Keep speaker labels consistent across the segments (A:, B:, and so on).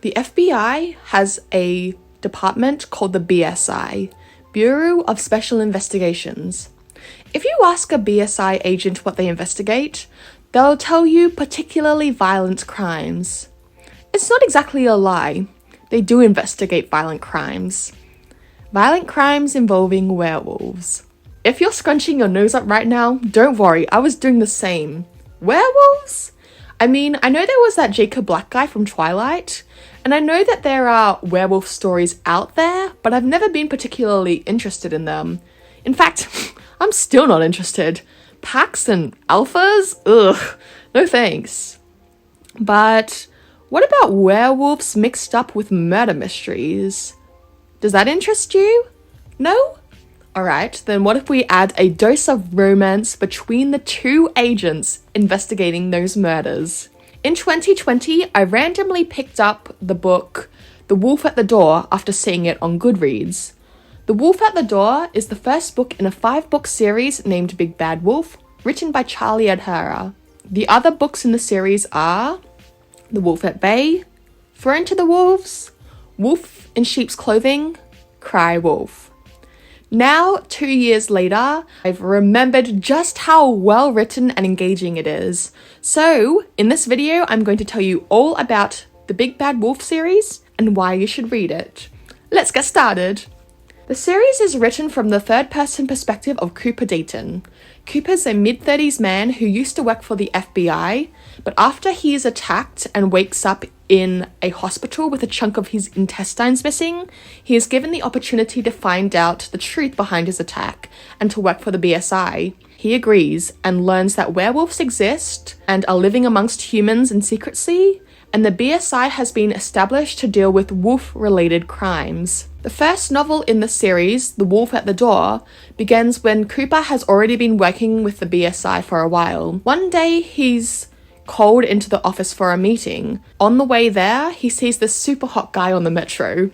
A: The FBI has a department called the BSI, Bureau of Special Investigations. If you ask a BSI agent what they investigate, they'll tell you particularly violent crimes. It's not exactly a lie. They do investigate violent crimes. Violent crimes involving werewolves. If you're scrunching your nose up right now, don't worry, I was doing the same. Werewolves? I mean, I know there was that Jacob Black guy from Twilight, and I know that there are werewolf stories out there, but I've never been particularly interested in them. In fact, I'm still not interested. Packs and alphas? Ugh, no thanks. But what about werewolves mixed up with murder mysteries? Does that interest you? No? Alright, then what if we add a dose of romance between the two agents investigating those murders? In 2020, I randomly picked up the book The Wolf at the Door after seeing it on Goodreads. The Wolf at the Door is the first book in a 5-book series named Big Bad Wolf, written by Charlie Adhara. The other books in the series are The Wolf at Bay, Thrown to the Wolves, Wolf in Sheep's Clothing, Cry Wolf. Now, 2 years later, I've remembered just how well written and engaging it is. So, in this video, I'm going to tell you all about the Big Bad Wolf series and why you should read it. Let's get started. The series is written from the third-person perspective of Cooper Dayton. Cooper's a mid-30s man who used to work for the FBI, but after he is attacked and wakes up in a hospital with a chunk of his intestines missing, he is given the opportunity to find out the truth behind his attack and to work for the BSI. He agrees and learns that werewolves exist and are living amongst humans in secrecy, and the BSI has been established to deal with wolf-related crimes. The first novel in the series, The Wolf at the Door, begins when Cooper has already been working with the BSI for a while. One day, he's called into the office for a meeting. On the way there, he sees this super hot guy on the metro,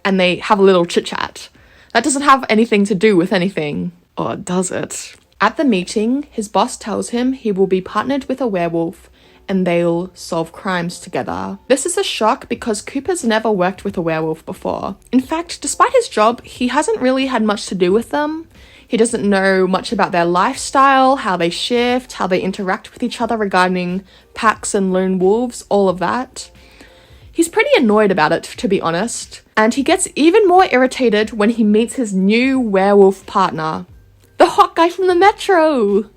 A: and they have a little chit-chat. That doesn't have anything to do with anything. Or does it? At the meeting, his boss tells him he will be partnered with a werewolf, and they'll solve crimes together. This is a shock because Cooper's never worked with a werewolf before. In fact, despite his job, he hasn't really had much to do with them. He doesn't know much about their lifestyle, how they shift, how they interact with each other regarding packs and lone wolves, all of that. He's pretty annoyed about it, to be honest, and he gets even more irritated when he meets his new werewolf partner, the hot guy from the metro!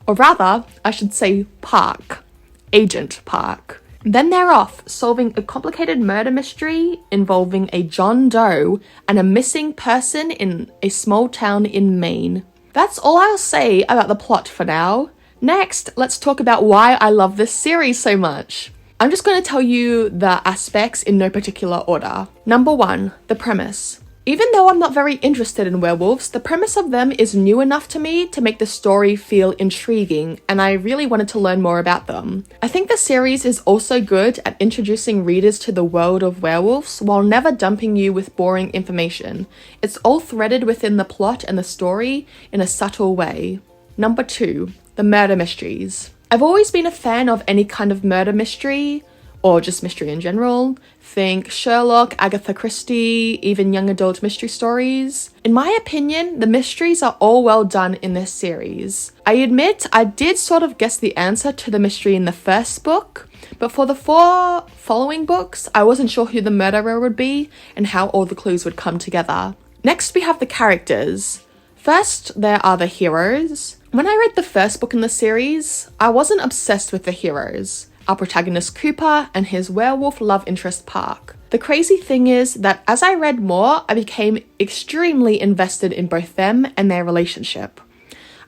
A: Or rather, I should say Park. Agent Park. Then they're off, solving a complicated murder mystery involving a John Doe and a missing person in a small town in Maine. That's all I'll say about the plot for now. Next, let's talk about why I love this series so much. I'm just going to tell you the aspects in no particular order. Number 1, the premise. Even though I'm not very interested in werewolves, the premise of them is new enough to me to make the story feel intriguing, and I really wanted to learn more about them. I think the series is also good at introducing readers to the world of werewolves while never dumping you with boring information. It's all threaded within the plot and the story in a subtle way. Number 2, the murder mysteries. I've always been a fan of any kind of murder mystery, or just mystery in general. Think Sherlock, Agatha Christie, even young adult mystery stories. In my opinion, the mysteries are all well done in this series. I admit I did sort of guess the answer to the mystery in the first book, but for the 4 following books, I wasn't sure who the murderer would be and how all the clues would come together. Next, we have the characters. First, there are the heroes. When I read the first book in the series, I wasn't obsessed with the heroes. Our protagonist Cooper and his werewolf love interest Park. The crazy thing is that as I read more, I became extremely invested in both them and their relationship.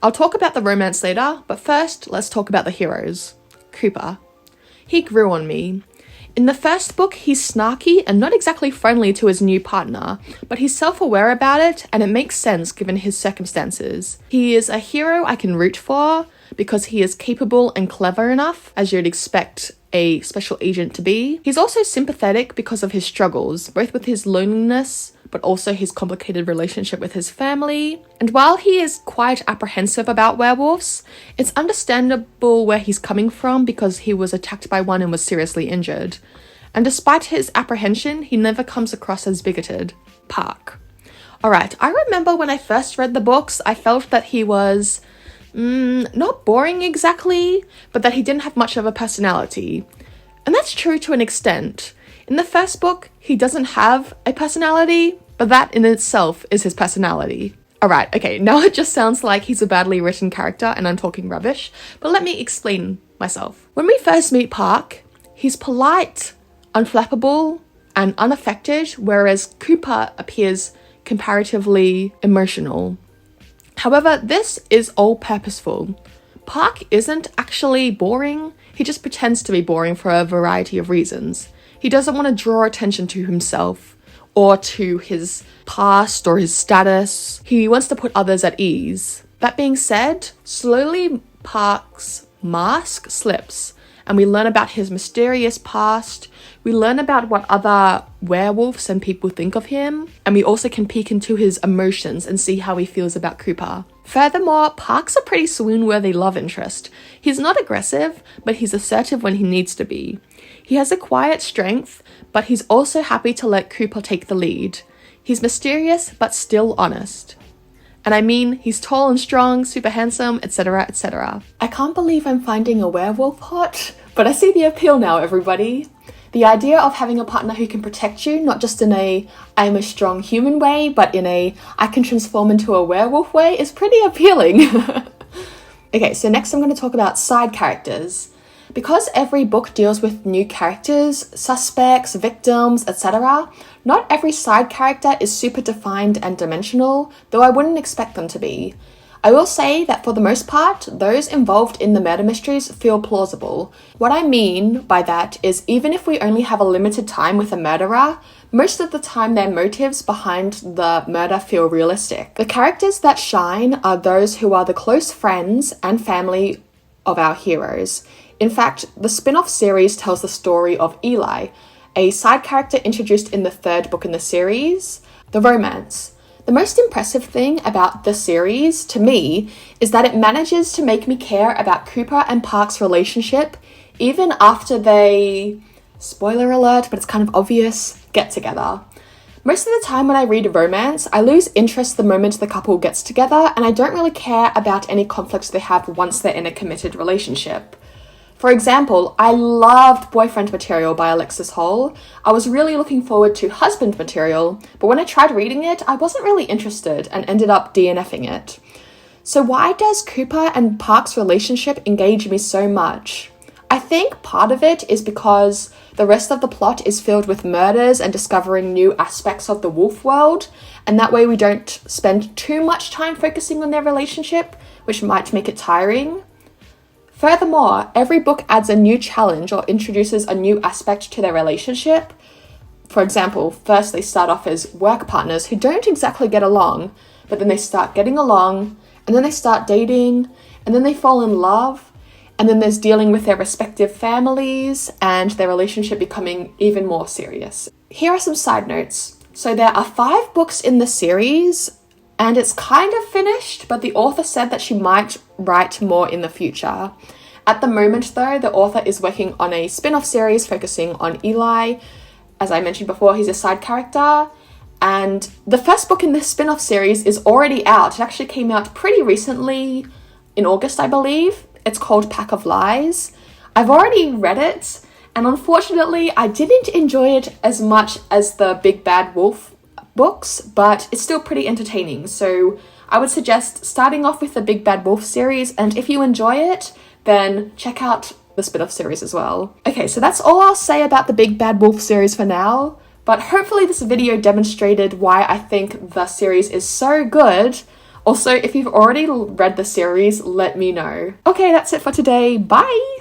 A: I'll talk about the romance later, but first, let's talk about the heroes. Cooper. He grew on me. In the first book, he's snarky and not exactly friendly to his new partner, but he's self-aware about it, and it makes sense given his circumstances. He is a hero I can root for, because he is capable and clever enough, as you'd expect a special agent to be. He's also sympathetic because of his struggles, both with his loneliness, but also his complicated relationship with his family. And while he is quite apprehensive about werewolves, it's understandable where he's coming from because he was attacked by one and was seriously injured. And despite his apprehension, he never comes across as bigoted. Park. Alright, I remember when I first read the books, I felt that he was not boring exactly, but that he didn't have much of a personality. And that's true to an extent. In the first book, he doesn't have a personality, but that in itself is his personality. Alright, okay, now it just sounds like he's a badly written character and I'm talking rubbish, but let me explain myself. When we first meet Park, he's polite, unflappable, and unaffected, whereas Cooper appears comparatively emotional. However, this is all purposeful. Park isn't actually boring, he just pretends to be boring for a variety of reasons. He doesn't want to draw attention to himself or to his past or his status. He wants to put others at ease. That being said, slowly Park's mask slips and we learn about his mysterious past. We learn about what other werewolves and people think of him, and we also can peek into his emotions and see how he feels about Cooper. Furthermore, Park's a pretty swoon-worthy love interest. He's not aggressive, but he's assertive when he needs to be. He has a quiet strength, but he's also happy to let Cooper take the lead. He's mysterious, but still honest. And I mean, he's tall and strong, super handsome, etc, etc. I can't believe I'm finding a werewolf hot, but I see the appeal now, everybody. The idea of having a partner who can protect you, not just in a I'm a strong human way, but in a I can transform into a werewolf way is pretty appealing. Okay, so next I'm going to talk about side characters. Because every book deals with new characters, suspects, victims, etc., not every side character is super defined and dimensional, though I wouldn't expect them to be. I will say that for the most part, those involved in the murder mysteries feel plausible. What I mean by that is even if we only have a limited time with a murderer, most of the time their motives behind the murder feel realistic. The characters that shine are those who are the close friends and family of our heroes. In fact, the spin-off series tells the story of Eli, a side character introduced in the third book in the series, The Romance. The most impressive thing about the series, to me, is that it manages to make me care about Cooper and Park's relationship, even after they, spoiler alert, but it's kind of obvious, get together. Most of the time when I read a romance, I lose interest the moment the couple gets together, and I don't really care about any conflicts they have once they're in a committed relationship. For example, I loved Boyfriend Material by Alexis Hall. I was really looking forward to Husband Material, but when I tried reading it, I wasn't really interested and ended up DNFing it. So why does Cooper and Park's relationship engage me so much? I think part of it is because the rest of the plot is filled with murders and discovering new aspects of the wolf world, and that way we don't spend too much time focusing on their relationship, which might make it tiring. Furthermore, every book adds a new challenge or introduces a new aspect to their relationship. For example, first they start off as work partners who don't exactly get along, but then they start getting along, and then they start dating, and then they fall in love, and then there's dealing with their respective families and their relationship becoming even more serious. Here are some side notes. So there are 5 books in the series, and it's kind of finished, but the author said that she might write more in the future. At the moment, though, the author is working on a spin-off series focusing on Eli. As I mentioned before, he's a side character, and the first book in this spin-off series is already out. It actually came out pretty recently, in August, I believe. It's called Pack of Lies. I've already read it, and unfortunately, I didn't enjoy it as much as the Big Bad Wolf books, but it's still pretty entertaining. So I would suggest starting off with the Big Bad Wolf series, and if you enjoy it, then check out the spin-off series as well. Okay, so that's all I'll say about the Big Bad Wolf series for now, but hopefully this video demonstrated why I think the series is so good. Also, if you've already read the series, let me know. Okay, that's it for today. Bye!